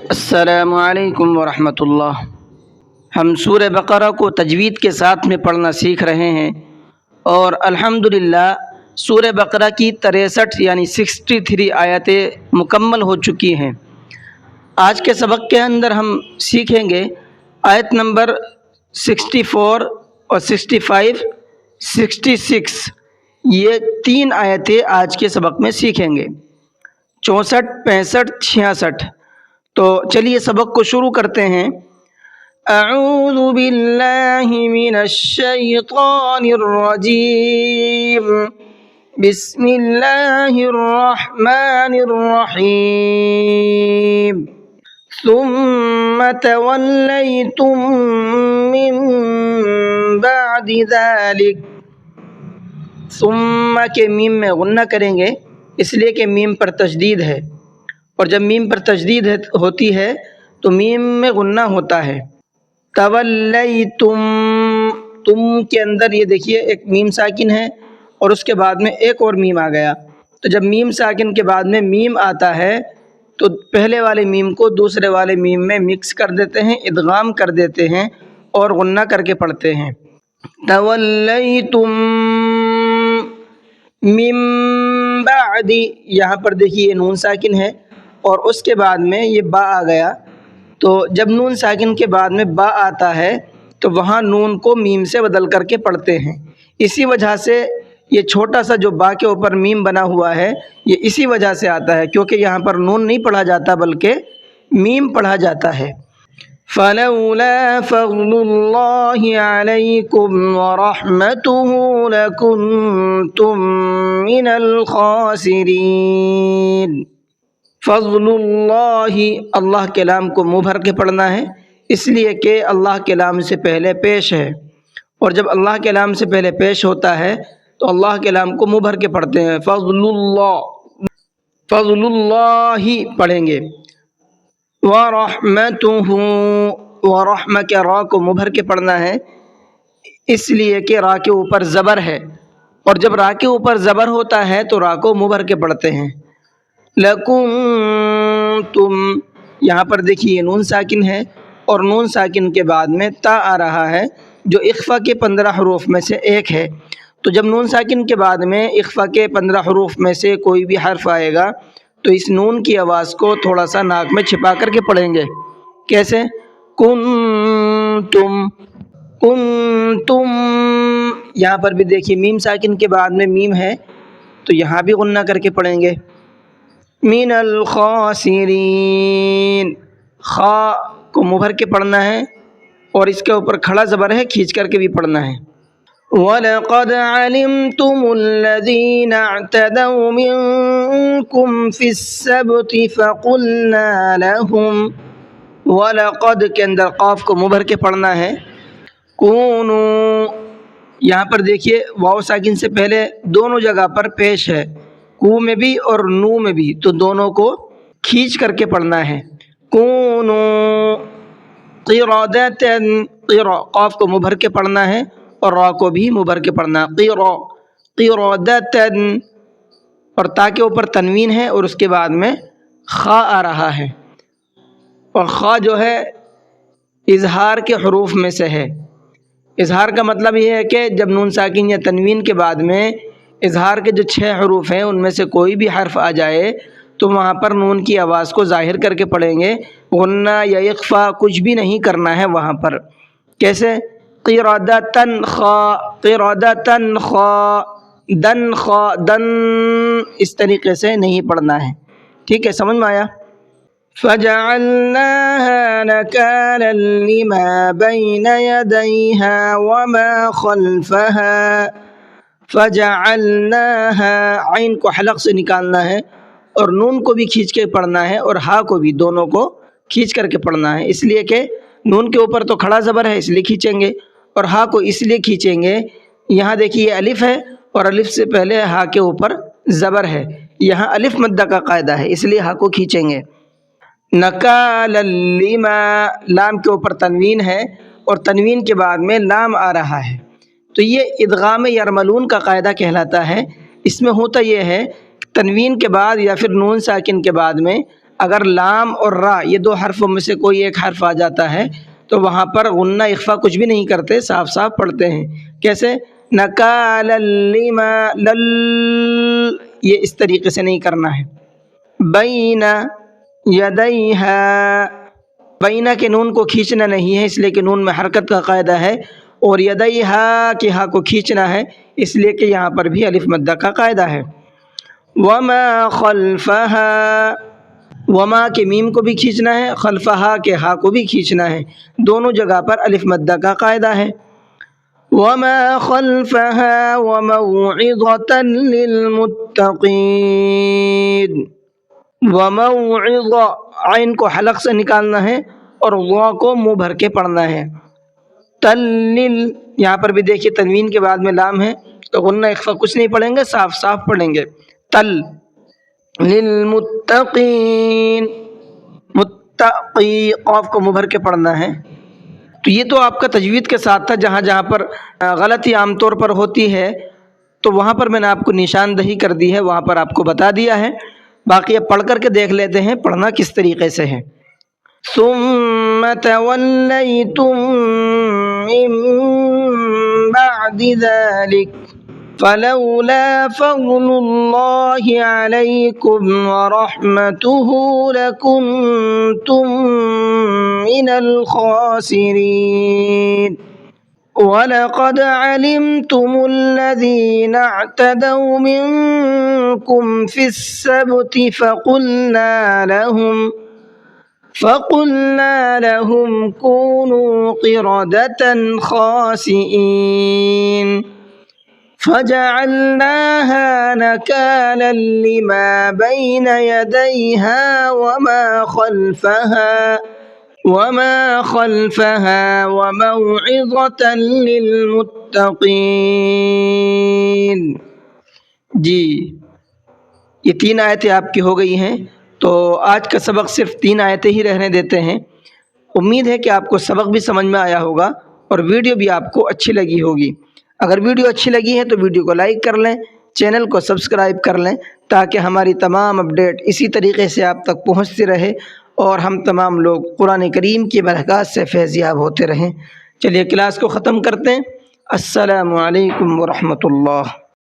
السلام علیکم ورحمۃ اللہ۔ ہم سورہ بقرہ کو تجوید کے ساتھ میں پڑھنا سیکھ رہے ہیں اور الحمدللہ سورہ بقرہ کی 63 یعنی 63 آیتیں مکمل ہو چکی ہیں۔ آج کے سبق کے اندر ہم سیکھیں گے آیت نمبر 64 اور 65 66، یہ 3 آیتیں آج کے سبق میں سیکھیں گے، 64 65 66۔ تو چلیے سبق کو شروع کرتے ہیں۔ اعوذ باللہ من الشیطان الرجیم، بسم اللہ الرحمن الرحیم۔ ثم تولیتم من بعد ذلک، ثم کے میم میں غنہ کریں گے اس لیے کہ میم پر تشدید ہے، اور جب میم پر تشدید ہوتی ہے تو میم میں غنہ ہوتا ہے۔ تولیتم، تم کے اندر یہ دیکھیے ایک میم ساکن ہے اور اس کے بعد میں ایک اور میم آ گیا، تو جب میم ساکن کے بعد میں میم آتا ہے تو پہلے والے میم کو دوسرے والے میم میں مکس کر دیتے ہیں، ادغام کر دیتے ہیں اور غنہ کر کے پڑھتے ہیں۔ تولیتم من بعد، یہاں پر دیکھیے نون ساکن ہے اور اس کے بعد میں یہ با آ گیا، تو جب نون ساکن کے بعد میں با آتا ہے تو وہاں نون کو میم سے بدل کر کے پڑھتے ہیں۔ اسی وجہ سے یہ چھوٹا سا جو با کے اوپر میم بنا ہوا ہے یہ اسی وجہ سے آتا ہے، کیونکہ یہاں پر نون نہیں پڑھا جاتا بلکہ میم پڑھا جاتا ہے۔ فلولا فضل اللہ علیکم ورحمتہ لکنتم من الخاسرین۔ فضل اللہ، اللہ کے لام کو منہ بھر کے پڑھنا ہے اس لیے کہ اللہ کے لام سے پہلے پیش ہے، اور جب اللہ کے لام سے پہلے پیش ہوتا ہے تو اللہ کے لام کو منہ بھر کے پڑھتے ہیں۔ فضل اللہ، فضل اللہ پڑھیں گے۔ ورحمتہ، ورحمہ کے را کو منہ بھر کے پڑھنا ہے اس لیے کہ را کے اوپر زبر ہے، اور جب را کے اوپر زبر ہوتا ہے تو را کو منہ بھر کے پڑھتے ہیں۔ لکنتم، یہاں پر دیکھیے نون ساکن ہے اور نون ساکن کے بعد میں تا آ رہا ہے جو اخفا کے 15 حروف میں سے ایک ہے، تو جب نون ساکن کے بعد میں اخفا کے 15 حروف میں سے کوئی بھی حرف آئے گا تو اس نون کی آواز کو تھوڑا سا ناک میں چھپا کر کے پڑھیں گے۔ کیسے؟ کنتم، کنتم، یہاں پر بھی دیکھیے میم ساکن کے بعد میں میم ہے تو یہاں بھی غنہ کر کے پڑھیں گے۔ من الخاسرین، خا کو منہ بھر کے پڑھنا ہے اور اس کے اوپر کھڑا زبر ہے، کھینچ کر کے بھی پڑھنا ہے۔ وَلَقَدْ عَلِمْتُمُ الَّذِينَ اعْتَدَوْا مِنْكُمْ فِي السَّبْتِ فَقُلْنَا لَهُمْ، وَلَقَدْ کے اندر قاف کو منہ بھر کے پڑھنا ہے۔ کونو، یہاں پر دیکھیے واو ساکن سے پہلے دونوں جگہ پر پیش ہے، کو میں بھی اور نو میں بھی، تو دونوں کو کھینچ کر کے پڑھنا ہے۔ کونو قردۃ، قاف کو منہ بھر کے پڑھنا ہے اور را کو بھی منہ بھر کے پڑھنا ہے۔ قردۃ، اور تا کے اوپر تنوین ہے اور اس کے بعد میں خا آ رہا ہے، اور خا جو ہے اظہار کے حروف میں سے ہے۔ اظہار کا مطلب یہ ہے کہ جب نون ساکن یا تنوین کے بعد میں اظہار کے جو 6 حروف ہیں ان میں سے کوئی بھی حرف آ جائے تو وہاں پر نون کی آواز کو ظاہر کر کے پڑھیں گے، غنہ یا اخفا کچھ بھی نہیں کرنا ہے وہاں پر۔ کیسے؟ قردۃ خا، قردۃ خا، دن خا، دن، اس طریقے سے نہیں پڑھنا ہے۔ ٹھیک ہے، سمجھ میں آیا؟ فَجَعَلْنَاهَا نَكَالًا لِمَا بَيْنَ يَدَيْهَا وَمَا خَلْفَهَا۔ فَجَعَلْنَاهَا، عین کو حلق سے نکالنا ہے اور نون کو بھی کھینچ کے پڑھنا ہے اور ہا کو بھی، دونوں کو کھینچ کر کے پڑھنا ہے، اس لیے کہ نون کے اوپر تو کھڑا زبر ہے اس لیے کھینچیں گے، اور ہا کو اس لیے کھینچیں گے، یہاں دیکھیے الف ہے اور الف سے پہلے ہا کے اوپر زبر ہے، یہاں الف مدہ کا قاعدہ ہے اس لیے ہا کو کھینچیں گے۔ نکالا لما، لام کے اوپر تنوین ہے اور تنوین کے بعد میں لام آ رہا ہے، تو یہ ادغام یرملون کا قاعدہ کہلاتا ہے۔ اس میں ہوتا یہ ہے تنوین کے بعد یا پھر نون ساکن کے بعد میں اگر لام اور را یہ دو حرفوں میں سے کوئی ایک حرف آ جاتا ہے تو وہاں پر غنہ اخفا کچھ بھی نہیں کرتے، صاف صاف پڑھتے ہیں۔ کیسے؟ نکالا لما لل، یہ اس طریقے سے نہیں کرنا ہے۔ بین یدیہا، بینہ کے نون کو کھینچنا نہیں ہے اس لیے کہ نون میں حرکت کا قاعدہ ہے، اور یدیہا کے ہا کو کھینچنا ہے اس لیے کہ یہاں پر بھی الف مدہ کا قاعدہ ہے۔ وما خلفہا، وما کے میم کو بھی کھینچنا ہے، خلفہا کے ہا کو بھی کھینچنا ہے، دونوں جگہ پر الف مدہ کا قاعدہ ہے۔ وما خلفہا وموعظۃ للمتقین، وموعظ، عین کو حلق سے نکالنا ہے اور وا کو منہ بھر کے پڑھنا ہے۔ تلل، یہاں پر بھی دیکھیے تنوین کے بعد میں لام ہے تو غنہ اخفا کچھ نہیں پڑھیں گے، صاف صاف پڑھیں گے۔ تل للمتقین، متقی، قاف کو منہ بھر کے پڑھنا ہے۔ تو یہ تو آپ کا تجوید کے ساتھ تھا، جہاں جہاں پر غلطی عام طور پر ہوتی ہے تو وہاں پر میں نے آپ کو نشاندہی کر دی ہے، وہاں پر آپ کو بتا دیا ہے۔ باقی اب پڑھ کر کے دیکھ لیتے ہیں پڑھنا کس طریقے سے ہے۔ ثم تولیتم من بعد ذلك فلولا فضل الله عليكم ورحمته لكنتم من الخاسرين وَلَقَدْ عَلِمْتُمُ الَّذِينَ اعْتَدَوْا مِنكُمْ فِي السَّبْتِ فَقُلْنَا لَهُمْ كُونُوا قِرَدَةً خَاسِئِينَ فَجَعَلْنَاهَا نَكَالًا لِمَا بَيْنَ يَدَيْهَا وما خلفها وموعظة للمتقین۔ جی یہ 3 آیتیں آپ کی ہو گئی ہیں، تو آج کا سبق صرف 3 آیتیں ہی رہنے دیتے ہیں۔ امید ہے کہ آپ کو سبق بھی سمجھ میں آیا ہوگا اور ویڈیو بھی آپ کو اچھی لگی ہوگی۔ اگر ویڈیو اچھی لگی ہے تو ویڈیو کو لائک کر لیں، چینل کو سبسکرائب کر لیں تاکہ ہماری تمام اپڈیٹ اسی طریقے سے آپ تک پہنچتی رہے اور ہم تمام لوگ قرآن کریم کی برکات سے فیض یاب ہوتے رہیں۔ چلیے کلاس کو ختم کرتے ہیں۔ السلام علیکم ورحمۃ اللہ۔